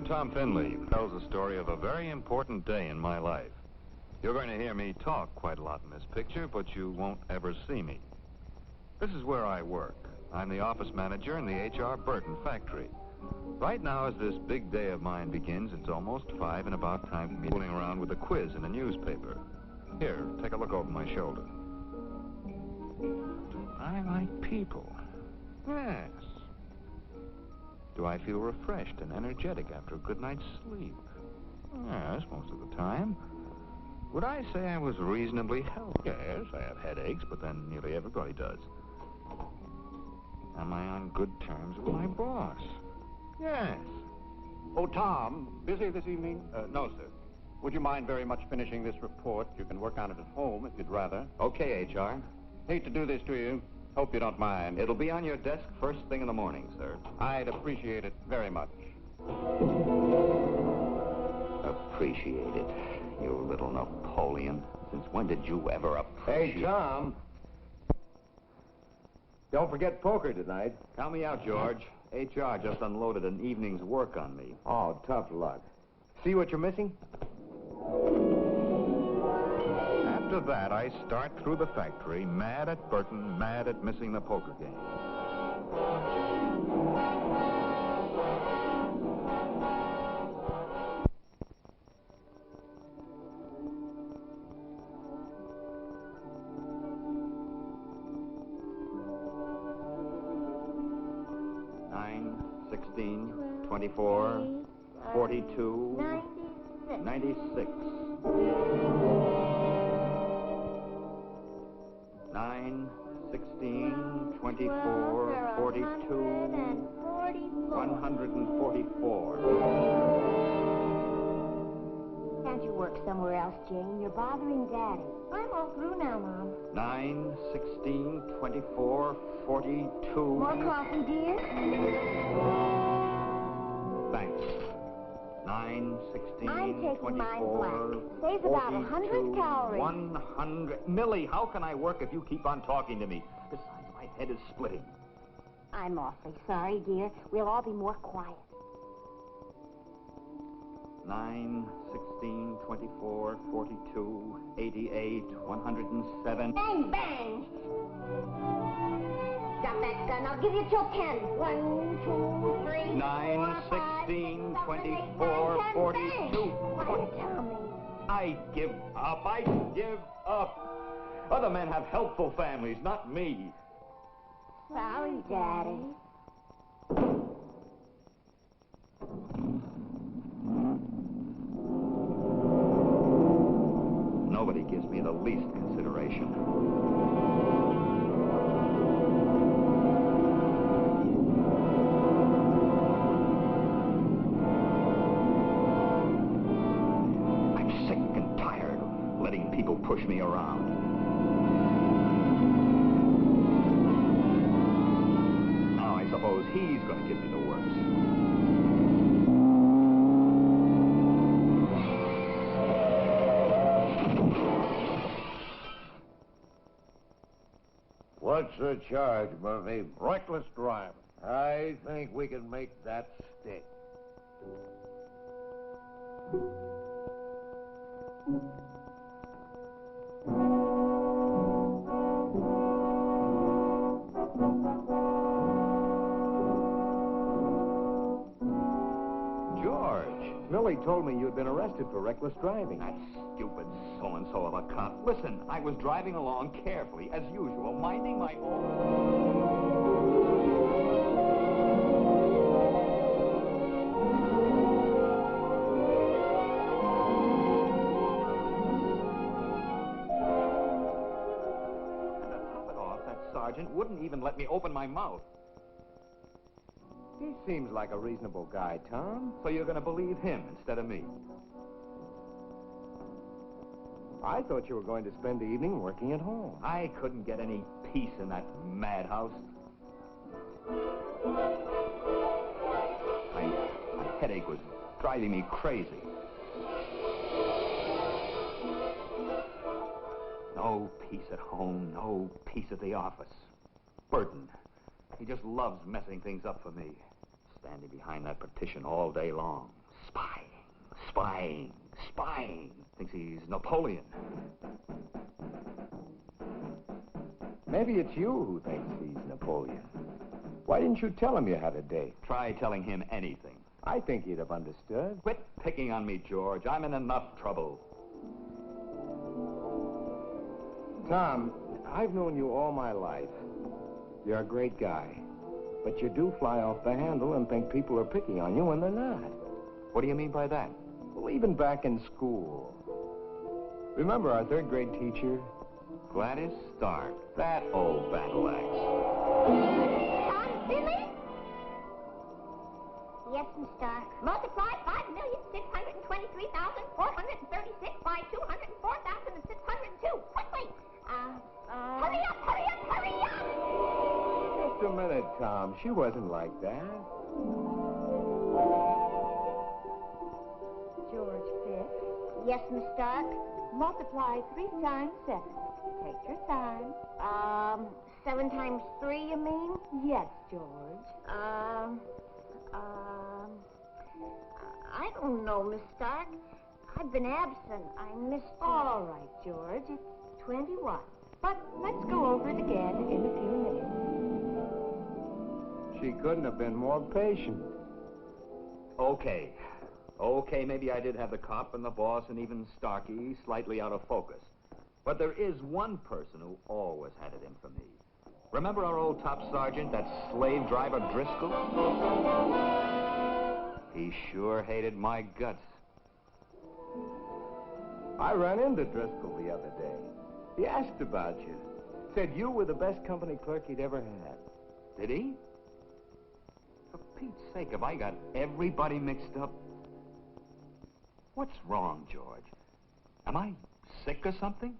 Tom Finley tells the story of a very important day in my life. You're going to hear me talk quite a lot in this picture, but you won't ever see me. This is where I work. I'm the office manager in the H.R. Burton factory. Right now, as this big day of mine begins, it's almost 5 and about time for me fooling around with a quiz in the newspaper. Here, take a look over my shoulder. Do I like people? Yes. Do I feel refreshed and energetic after a good night's sleep? Yes, most of the time. Would I say I was reasonably healthy? Yes, I have headaches, but then nearly everybody does. Am I on good terms with my boss? Yes. Oh, Tom, busy this evening? No, sir. Would you mind very much finishing this report? You can work on it at home if you'd rather. Okay, H.R. Hate to do this to you. Hope you don't mind. It'll be on your desk first thing in the morning, sir. I'd appreciate it very much. Appreciate it, you little Napoleon. Since when did you ever appreciate... Hey, Tom. Don't forget poker tonight. Count me out, George. H.R. just unloaded an evening's work on me. Oh, tough luck. See what you're missing? After that, I start through the factory, mad at Burton, mad at missing the poker game. Nine, 16, 24, 42, 96. 9, 16, 24, 42, 144. Can't you work somewhere else, Jane? You're bothering Daddy. I'm all through now, Mom. 9, 16, 24, 42. More coffee, dear? Thanks. 9, 16, I'm taking 24, mine black. Saves about 100 calories. 100. Millie, how can I work if you keep on talking to me? Besides, my head is splitting. I'm awfully sorry, dear. We'll all be more quiet. 9, 16, 24, 42, 88, 107. Bang, bang! Drop that gun. I'll give you till 10. 1, 2, 3, 9, 4, 5, 16, 6, 7, 8, 24, 9, 10, 42. Quiet, Tommy. I give up. I give up. Other men have helpful families, not me. Sorry, Daddy. Nobody gives me the least consideration. I'm sick and tired of letting people push me around. Now I suppose he's going to give me the works. What's the charge, Murphy? Reckless driving. I think we can make that stick. George. Millie told me you'd been arrested for reckless driving. That stupid so-and-so of a cop. Listen, I was driving along carefully, as usual, minding my And to top it off, that sergeant wouldn't even let me open my mouth. He seems like a reasonable guy, Tom. So you're going to believe him instead of me? I thought you were going to spend the evening working at home. I couldn't get any peace in that madhouse. My headache was driving me crazy. No peace at home, no peace at the office. Burton, he just loves messing things up for me. Standing behind that partition all day long, Spying. Thinks he's Napoleon. Maybe it's you who thinks he's Napoleon. Why didn't you tell him you had a date? Try telling him anything. I think he'd have understood. Quit picking on me, George. I'm in enough trouble. Tom, I've known you all my life. You're a great guy. But you do fly off the handle and think people are picking on you when they're not. What do you mean by that? Well, even back in school. Remember our third grade teacher? Gladys Stark. That old battle axe. Billy? Yes, Miss Stark. Multiply 5,623,436 by 204,602. Quickly! Hurry up! Just a minute, Tom. She wasn't like that. George 5th. Yes, Miss Stark. Multiply 3 times 7. Take your time. 7 times 3, you mean? Yes, George. I don't know, Miss Stark. I've been absent. I missed... All right, George. It's 21. But let's go over it again in a few minutes. She couldn't have been more patient. Okay, maybe I did have the cop and the boss and even Starkey slightly out of focus. But there is one person who always had it in for me. Remember our old top sergeant, that slave driver Driscoll? He sure hated my guts. I ran into Driscoll the other day. He asked about you. Said you were the best company clerk he'd ever had. Did he? For Pete's sake, have I got everybody mixed up? What's wrong, George? Am I sick or something?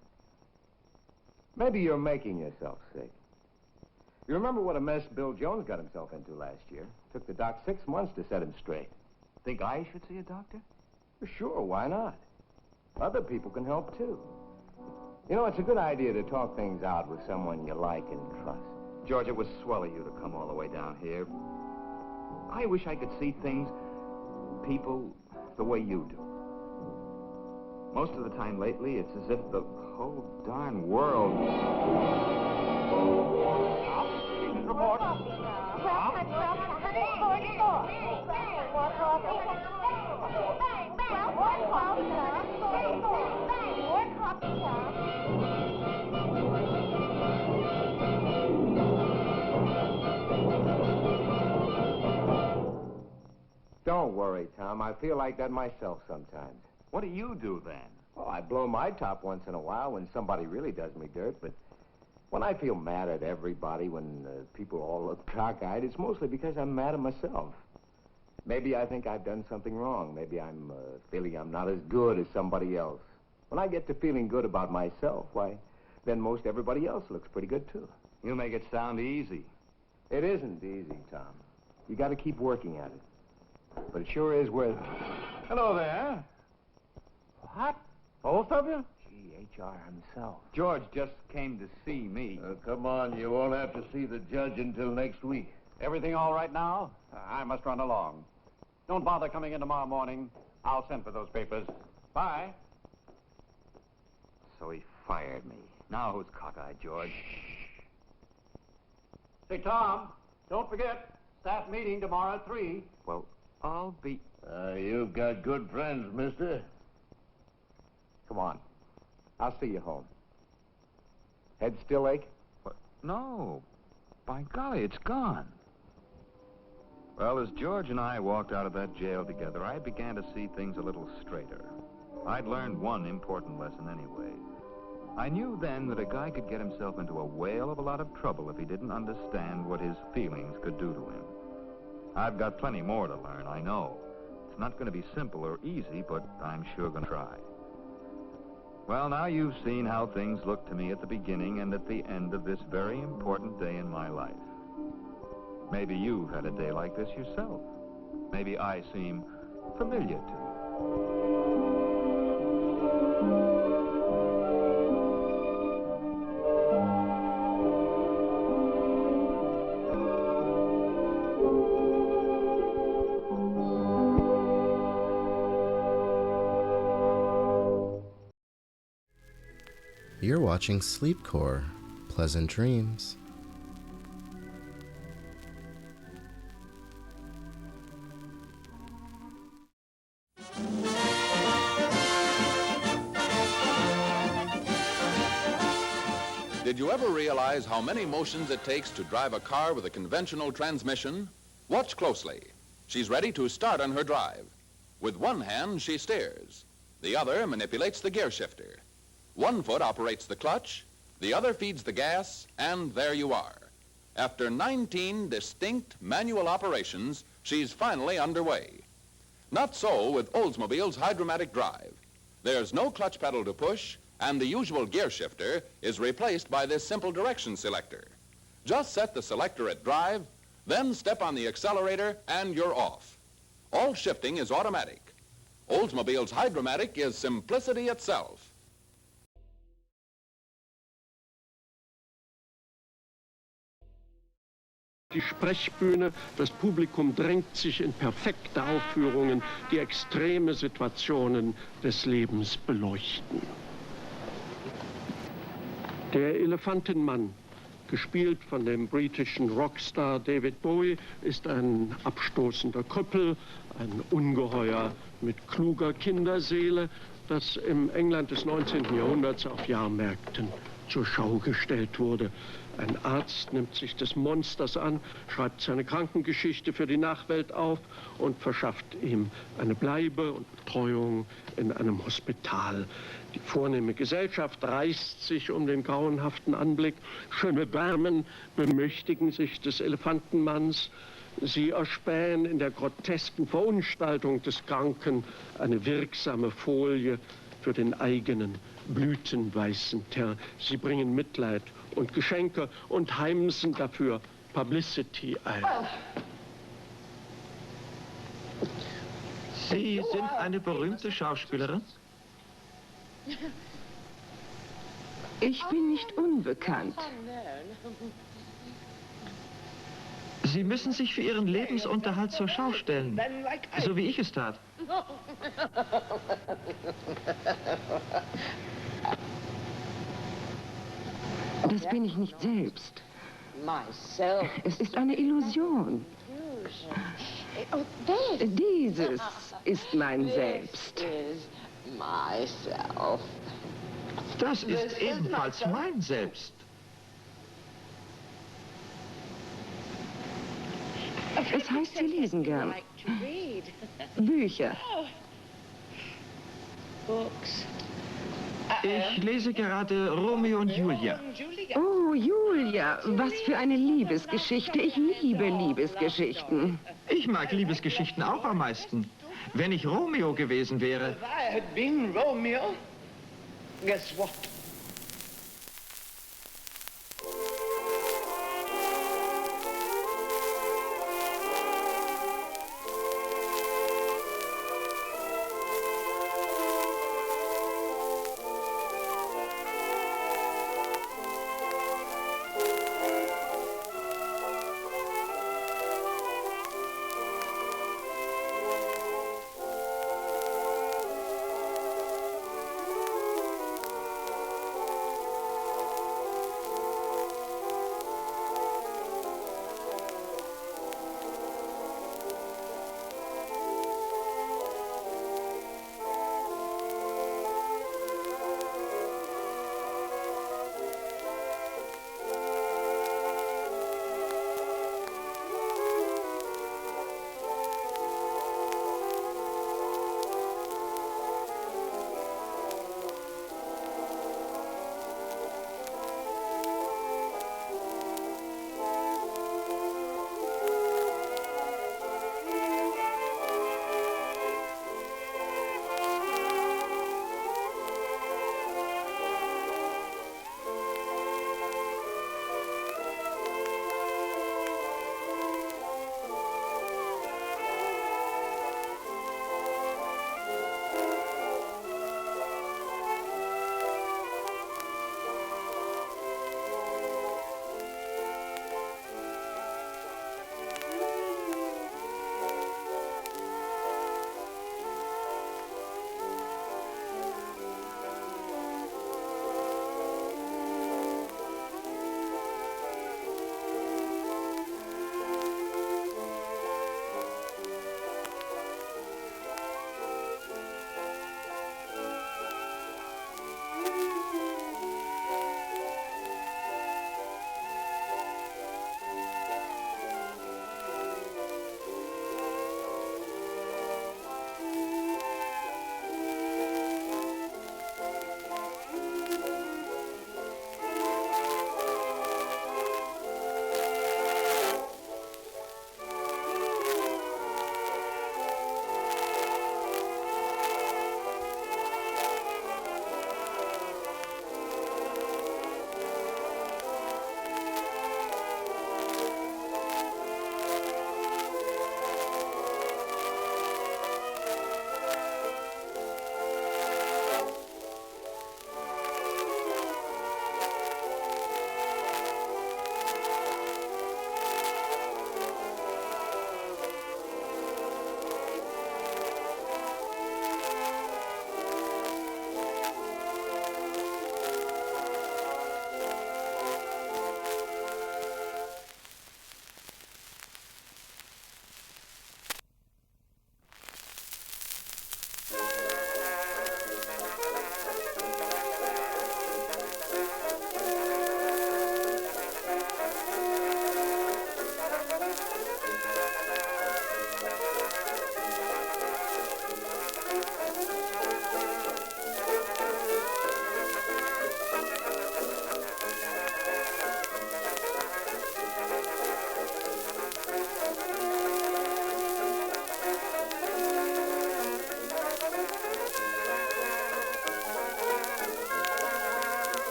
Maybe you're making yourself sick. You remember what a mess Bill Jones got himself into last year? Took the doc 6 months to set him straight. Think I should see a doctor? Sure, why not? Other people can help, too. You know, it's a good idea to talk things out with someone you like and trust. George, it was swell of you to come all the way down here. I wish I could see things, people, the way you do. Most of the time lately, it's as if the whole darn world... Report. Don't worry, Tom. I feel like that myself sometimes. What do you do then? Well, I blow my top once in a while when somebody really does me dirt, but when I feel mad at everybody, when people all look cockeyed, it's mostly because I'm mad at myself. Maybe I think I've done something wrong. Maybe I'm feeling I'm not as good as somebody else. When I get to feeling good about myself, why, then most everybody else looks pretty good, too. You make it sound easy. It isn't easy, Tom. You got to keep working at it. But it sure is worth... Hello there. What? Both of you? Gee, H.R. himself. George just came to see me. Come on, you won't have to see the judge until next week. Everything all right now? I must run along. Don't bother coming in tomorrow morning. I'll send for those papers. Bye. So he fired me. Now who's cockeyed, George? Say, Tom, don't forget, staff meeting tomorrow at 3. Well, I'll be... You've got good friends, mister. Come on. I'll see you home. Head still ache? What? No. By golly, it's gone. Well, as George and I walked out of that jail together, I began to see things a little straighter. I'd learned one important lesson anyway. I knew then that a guy could get himself into a whale of a lot of trouble if he didn't understand what his feelings could do to him. I've got plenty more to learn, I know. It's not going to be simple or easy, but I'm sure going to try. Well, now you've seen how things looked to me at the beginning and at the end of this very important day in my life. Maybe you've had a day like this yourself. Maybe I seem familiar to you. You're watching Sleepcore. Pleasant dreams. Did you ever realize how many motions it takes to drive a car with a conventional transmission? Watch closely. She's ready to start on her drive. With one hand, she steers. The other manipulates the gear shifter. One foot operates the clutch, the other feeds the gas, and there you are. After 19 distinct manual operations, she's finally underway. Not so with Oldsmobile's Hydromatic Drive. There's no clutch pedal to push, and the usual gear shifter is replaced by this simple direction selector. Just set the selector at drive, then step on the accelerator, and you're off. All shifting is automatic. Oldsmobile's Hydromatic is simplicity itself. Die Sprechbühne, das Publikum drängt sich in perfekte Aufführungen, die extreme Situationen des Lebens beleuchten. Der Elefantenmann, gespielt von dem britischen Rockstar David Bowie, ist ein abstoßender Krüppel, ein Ungeheuer mit kluger Kinderseele, das im England des 19. Jahrhunderts auf Jahrmärkten zur Schau gestellt wurde. Ein Arzt nimmt sich des Monsters an, schreibt seine Krankengeschichte für die Nachwelt auf und verschafft ihm eine Bleibe und Betreuung in einem Hospital. Die vornehme Gesellschaft reißt sich um den grauenhaften Anblick. Schöne Damen bemächtigen sich des Elefantenmanns. Sie erspähen in der grotesken Verunstaltung des Kranken eine wirksame Folie für den eigenen blütenweißen Teint. Sie bringen Mitleid und Geschenke und heimsen dafür Publicity ein. Sie sind eine berühmte Schauspielerin? Ich bin nicht unbekannt. Sie müssen sich für Ihren Lebensunterhalt zur Schau stellen, so wie ich es tat. Das bin ich nicht selbst. Es ist eine Illusion. Dieses ist mein Selbst. Das ist ebenfalls mein Selbst. Es heißt, Sie lesen gern. Bücher. Ich lese gerade Romeo und Julia. Oh, Julia, was für eine Liebesgeschichte. Ich liebe Liebesgeschichten. Ich mag Liebesgeschichten auch am meisten. Wenn ich Romeo gewesen wäre. Guess what?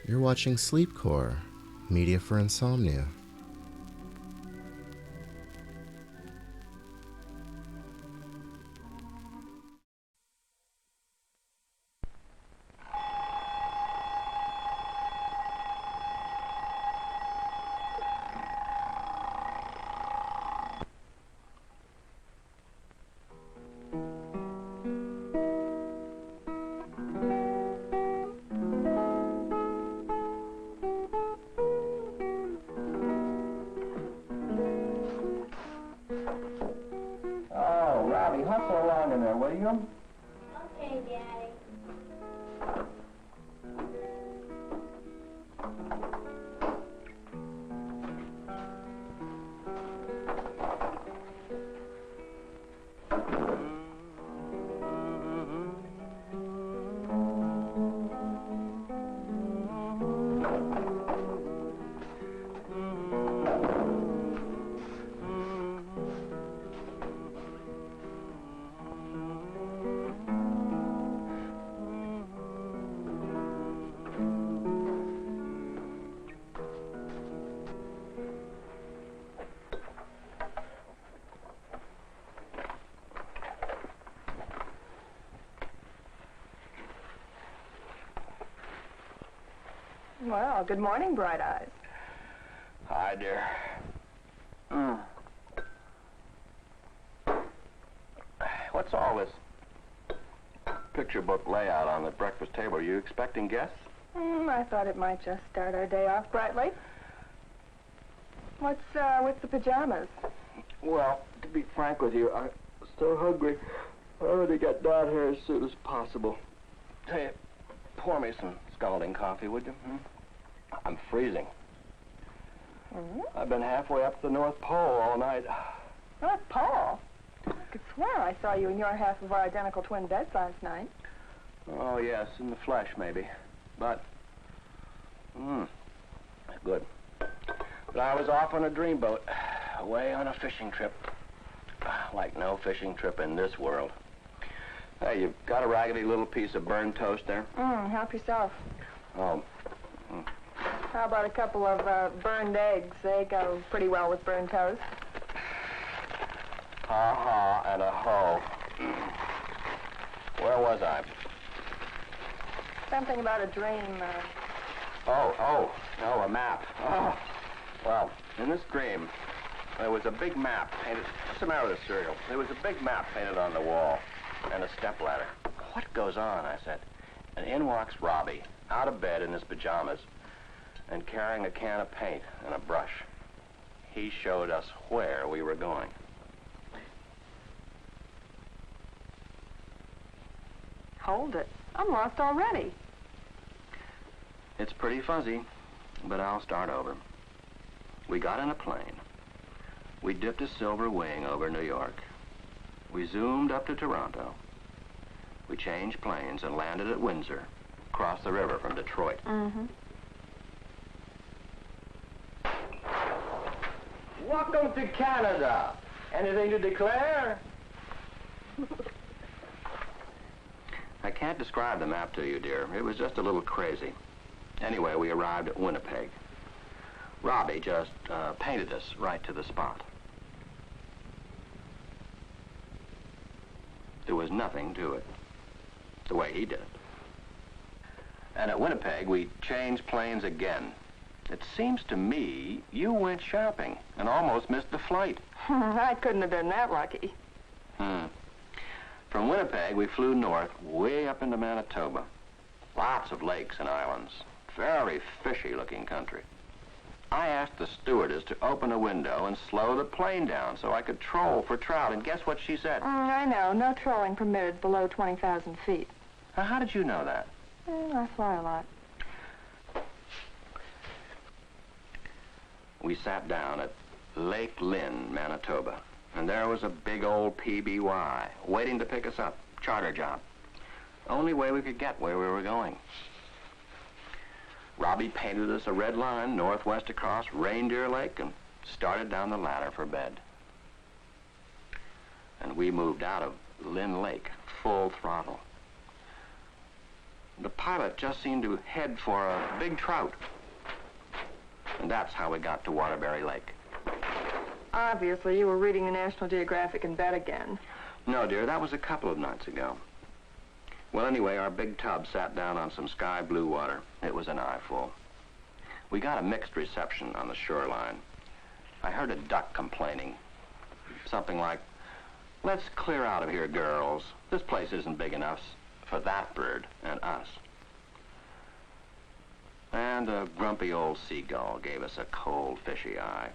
You're watching Sleepcore, media for insomnia. Hustle along in there, will you? Okay, Daddy. Well, good morning, Bright Eyes. Hi, dear. What's all this picture book layout on the breakfast table? Are you expecting guests? I thought it might just start our day off brightly. What's with the pajamas? Well, to be frank with you, I'm so hungry. I ought to get down here as soon as possible. Hey, pour me some scalding coffee, would you? I'm freezing. I've been halfway up the North Pole all night. North Pole? I could swear I saw you in your half of our identical twin beds last night. Oh, yes, in the flesh, maybe. But, good. But I was off on a dreamboat, away on a fishing trip. Like no fishing trip in this world. Hey, you've got a raggedy little piece of burned toast there? Help yourself. Oh. How about a couple of burned eggs? They go pretty well with burned toast. Ha-ha and a ho. Where was I? Something about a dream. Oh, a map. Oh. Well, in this dream, there was a big map painted. What's the matter with the cereal? There was a big map painted on the wall and a stepladder. What goes on? I said. And in walks Robbie, out of bed in his pajamas, and carrying a can of paint and a brush. He showed us where we were going. Hold it. I'm lost already. It's pretty fuzzy, but I'll start over. We got in a plane. We dipped a silver wing over New York. We zoomed up to Toronto. We changed planes and landed at Windsor, across the river from Detroit. Welcome to Canada. Anything to declare? I can't describe the map to you, dear. It was just a little crazy. Anyway, we arrived at Winnipeg. Robbie just painted us right to the spot. There was nothing to it, the way he did it. And at Winnipeg, we changed planes again. It seems to me you went shopping and almost missed the flight. I couldn't have been that lucky. From Winnipeg, we flew north, way up into Manitoba. Lots of lakes and islands. Very fishy-looking country. I asked the stewardess to open a window and slow the plane down so I could troll for trout, and guess what she said? I know. No trolling permitted below 20,000 feet. How did you know that? I fly a lot. We sat down at Lake Lynn, Manitoba, and there was a big old PBY waiting to pick us up. Charter job. Only way we could get where we were going. Robbie painted us a red line northwest across Reindeer Lake and started down the ladder for bed. And we moved out of Lynn Lake, full throttle. The pilot just seemed to head for a big trout. And that's how we got to Waterbury Lake. Obviously, you were reading the National Geographic in bed again. No, dear, that was a couple of nights ago. Well, anyway, our big tub sat down on some sky blue water. It was an eyeful. We got a mixed reception on the shoreline. I heard a duck complaining. Something like, "Let's clear out of here, girls. This place isn't big enough for that bird and us." And a grumpy old seagull gave us a cold, fishy eye.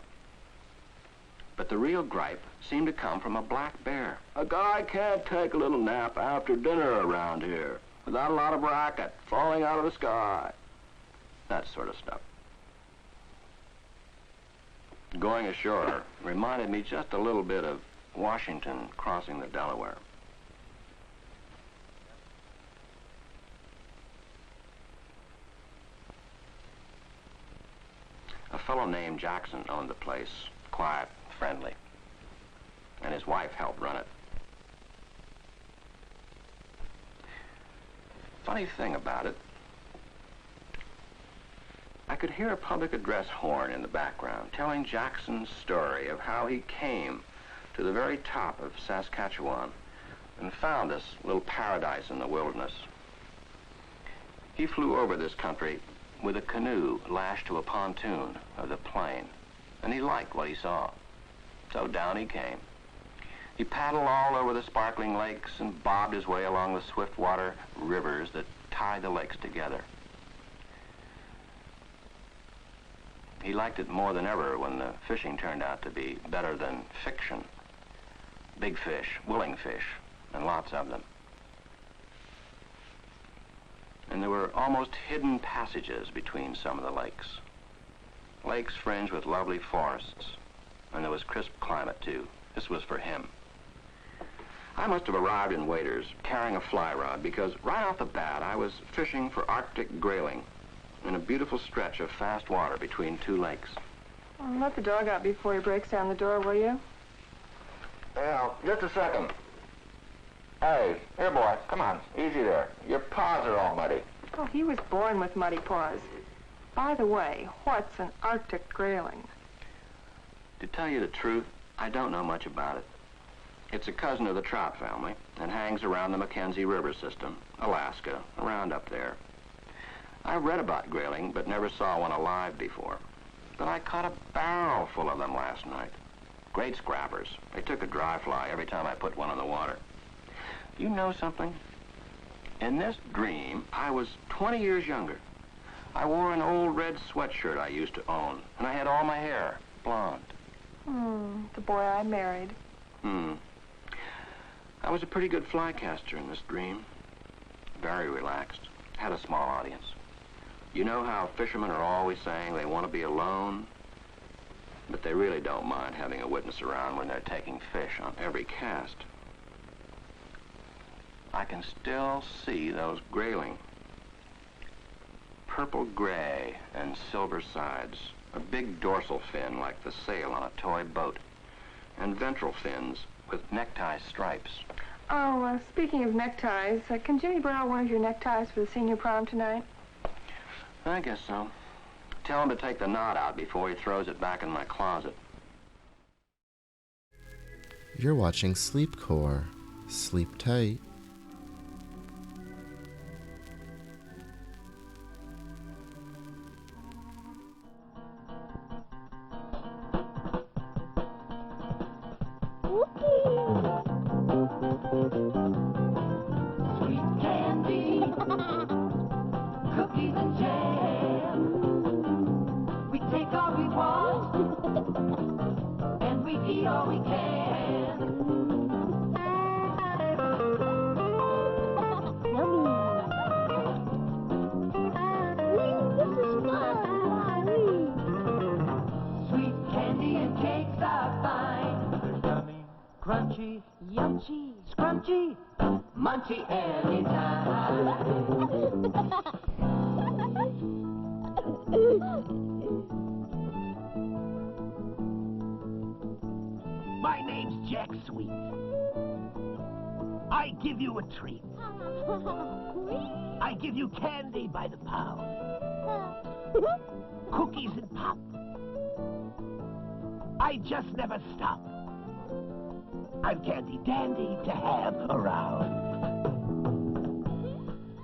But the real gripe seemed to come from a black bear. "A guy can't take a little nap after dinner around here without a lot of racket falling out of the sky." That sort of stuff. Going ashore reminded me just a little bit of Washington crossing the Delaware. A fellow named Jackson owned the place, quiet, friendly, and his wife helped run it. Funny thing about it, I could hear a public address horn in the background telling Jackson's story of how he came to the very top of Saskatchewan and found this little paradise in the wilderness. He flew over this country with a canoe lashed to a pontoon of the plain, and he liked what he saw. So down he came. He paddled all over the sparkling lakes and bobbed his way along the swift water rivers that tie the lakes together. He liked it more than ever when the fishing turned out to be better than fiction. Big fish, willing fish, and lots of them. And there were almost hidden passages between some of the lakes. Lakes fringed with lovely forests, and there was crisp climate too. This was for him. I must have arrived in Waders carrying a fly rod because right off the bat I was fishing for Arctic grayling in a beautiful stretch of fast water between two lakes. Well, let the dog out before he breaks down the door, will you? Yeah, just a second. Hey, here, boy, come on, easy there. Your paws are all muddy. Oh, he was born with muddy paws. By the way, what's an Arctic grayling? To tell you the truth, I don't know much about it. It's a cousin of the trout family and hangs around the Mackenzie River system, Alaska, around up there. I've read about grayling, but never saw one alive before. But I caught a barrel full of them last night. Great scrappers. They took a dry fly every time I put one in the water. You know something? In this dream, I was 20 years younger. I wore an old red sweatshirt I used to own, and I had all my hair blonde. The boy I married. I was a pretty good fly caster in this dream. Very relaxed. Had a small audience. You know how fishermen are always saying they want to be alone? But they really don't mind having a witness around when they're taking fish on every cast. I can still see those grayling. Purple gray and silver sides. A big dorsal fin like the sail on a toy boat. And ventral fins with necktie stripes. Oh, speaking of neckties, can Jimmy borrow one of your neckties for the senior prom tonight? I guess so. Tell him to take the knot out before he throws it back in my closet. You're watching Sleepcore. Sleep tight. Crunchy, yunchy, scrunchy, munchy anytime. My name's Jack Sweet. I give you a treat. I I give you candy by the pound. Cookies and pop. I just never stop. I'm Candy Dandy to have around.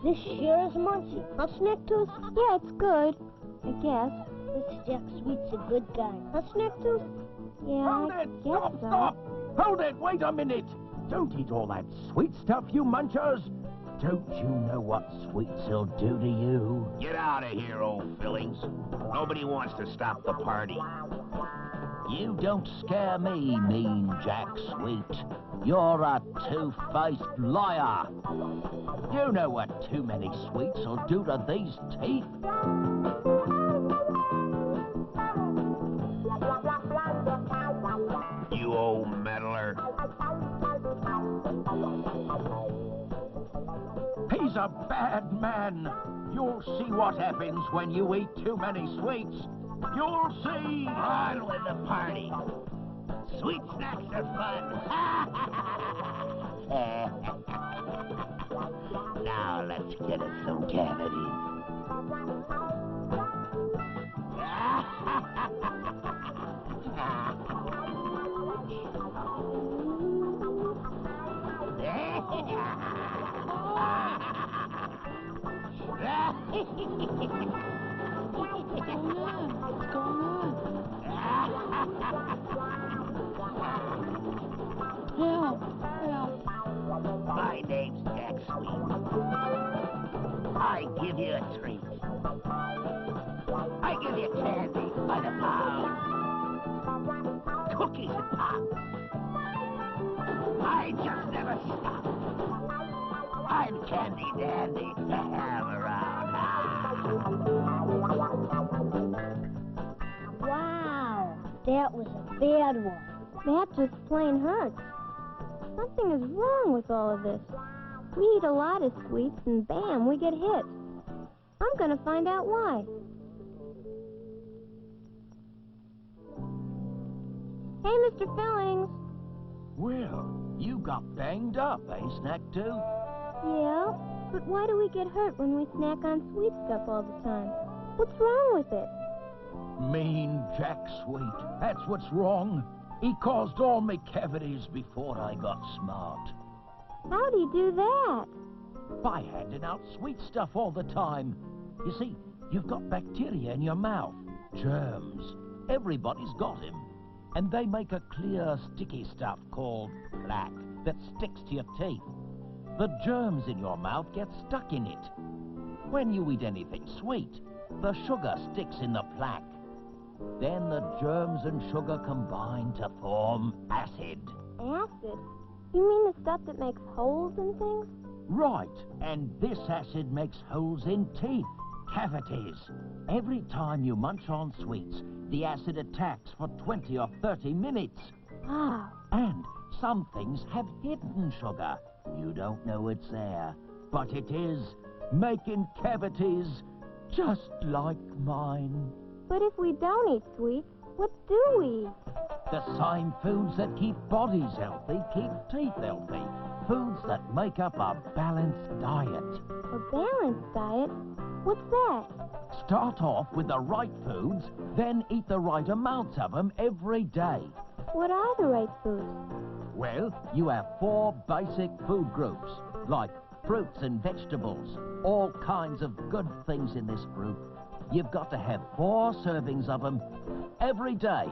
This sure is munchy. Huh, Snacktooth? Yeah, it's good. I guess. This Jack Sweet's a good guy. Huh, Snacktooth? Yeah, Hold I it! guess Stop! so. Stop! Hold it! Wait a minute! Don't eat all that sweet stuff, you munchers! Don't you know what sweets will do to you? Get out of here, old fillings. Nobody wants to stop the party. You don't scare me, mean Jack Sweet. You're a two-faced liar. You know what too many sweets will do to these teeth? You old meddler. He's a bad man. You'll see what happens when you eat too many sweets. You'll see. On with the party. Sweet snacks are fun. Now let's get us some cavities. What's going on? Help! My name's Jack Sweet. I give you a treat. I give you candy by the pound. Cookies and pop. I just never stop. I'm Candy Dandy to have around. Wow, that was a bad one. That just plain hurts. Something is wrong with all of this. We eat a lot of sweets and bam, we get hit. I'm gonna find out why. Hey, Mr. Fillings. Well, you got banged up, eh, Snacktooth? Yeah, but why do we get hurt when we snack on sweet stuff all the time? What's wrong with it? Mean Jack Sweet. That's what's wrong. He caused all my cavities before I got smart. How'd he do that? By handing out sweet stuff all the time. You see, you've got bacteria in your mouth. Germs. Everybody's got him. And they make a clear, sticky stuff called plaque that sticks to your teeth. The germs in your mouth get stuck in it. When you eat anything sweet, the sugar sticks in the plaque. Then the germs and sugar combine to form acid. Acid? You mean the stuff that makes holes in things? Right, and this acid makes holes in teeth, cavities. Every time you munch on sweets, the acid attacks for 20 or 30 minutes. Wow. And some things have hidden sugar. You don't know it's there, but it is, making cavities just like mine. But if we don't eat sweets, what do we eat? The same foods that keep bodies healthy keep teeth healthy. Foods that make up a balanced diet. A balanced diet? What's that? Start off with the right foods, then eat the right amounts of them every day. What are the right foods? Well, you have 4 basic food groups, like fruits and vegetables, all kinds of good things in this group. You've got to have 4 servings of them every day.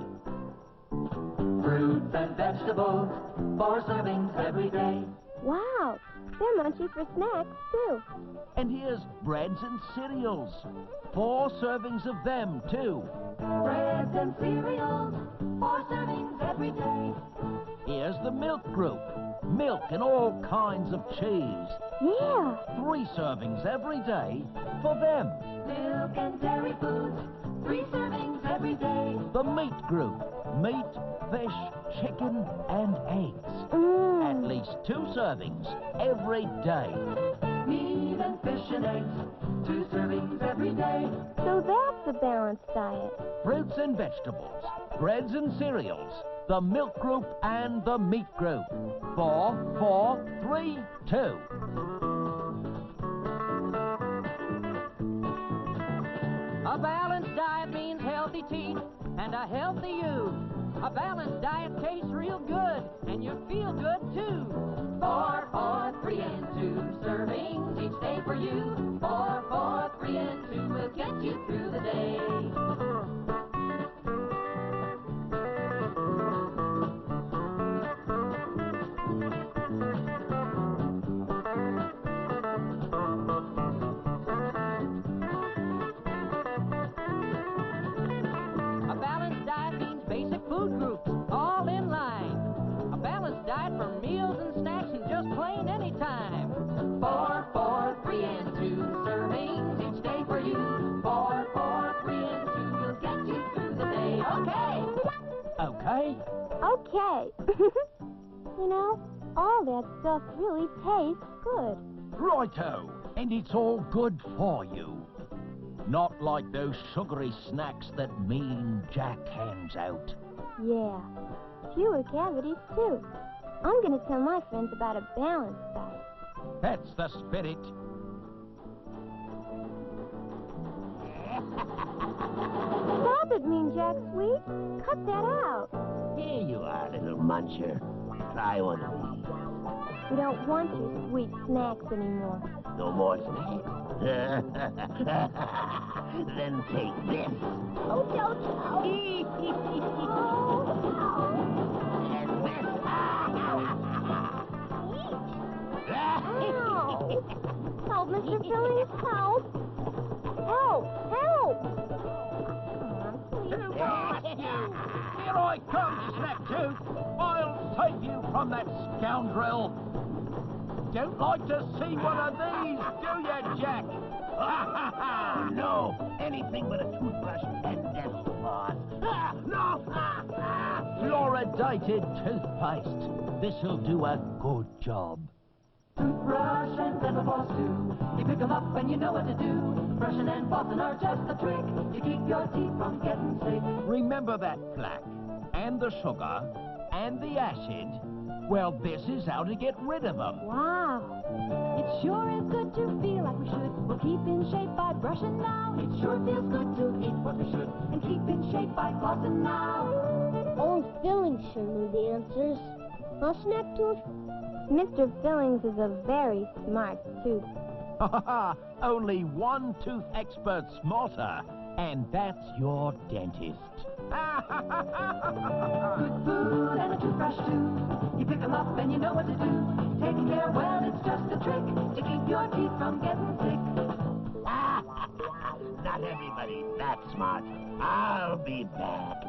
Fruits and vegetables, 4 servings every day. Wow, they're munchy for snacks, too. And here's breads and cereals. 4 servings of them, too. Breads and cereals, 4 servings every day. Here's the milk group. Milk and all kinds of cheese. Yeah. 3 servings every day for them. Milk and dairy foods, 3 servings every day. The meat group. Meat, fish, chicken, and eggs. At least 2 servings every day. Meat and fish and eggs, 2 servings every day. So that's a balanced diet. Fruits and vegetables, breads and cereals, the milk group and the meat group. 4, 4, 3, 2. A balanced diet means healthy teeth and a healthy you. A balanced diet tastes real good, and you feel good too. 4, 4, 3 and 2 servings each day for you. 4, 4, 3 and 2 will get you through the day. A balanced diet means basic food groups, all in line. A balanced diet for meals and snacks and just plain any time. 4, 4, 3 and 2 servings each day for you. 4, 4, 3 and 2 will get you through the day. Okay. Okay? Okay. You know, all that stuff really tastes good. Righto. And it's all good for you. Not like those sugary snacks that Mean Jack hands out. Yeah. Fewer cavities, too. I'm gonna tell my friends about a balanced diet. That's the spirit. Stop it, Mean Jack, sweet. Cut that out. Here you are, little muncher. Try one of these. We don't want your sweet snacks anymore. No more snacks? Then take this. Oh, don't. And this. Help, Mr. Fillings, help. Help, help. Here I come, Snacktooth. I'll save you from that scoundrel. Don't like to see one of these, do you, Jack? No, anything but a toothbrush and dental floss. No! Fluoridated toothpaste. This'll do a good job. Toothbrush and dental floss too. You pick 'em up and you know what to do. Brushing and flossing are just the trick to keep your teeth from getting sick. Remember that plaque, and the sugar, and the acid? Well, this is how to get rid of them. Wow. It sure is good to feel like we should. We'll keep in shape by brushing now. It sure feels good to eat what we should and keep in shape by flossing now. Old Fillings sure knew the answers. Huh, Snacktooth? Mr. Fillings is a very smart tooth. Only one tooth expert smarter, and that's your dentist. Good food and a toothbrush too. You pick 'em up and you know what to do. Taking care, well, it's just a trick to keep your teeth from getting sick. Not everybody's that smart. I'll be back.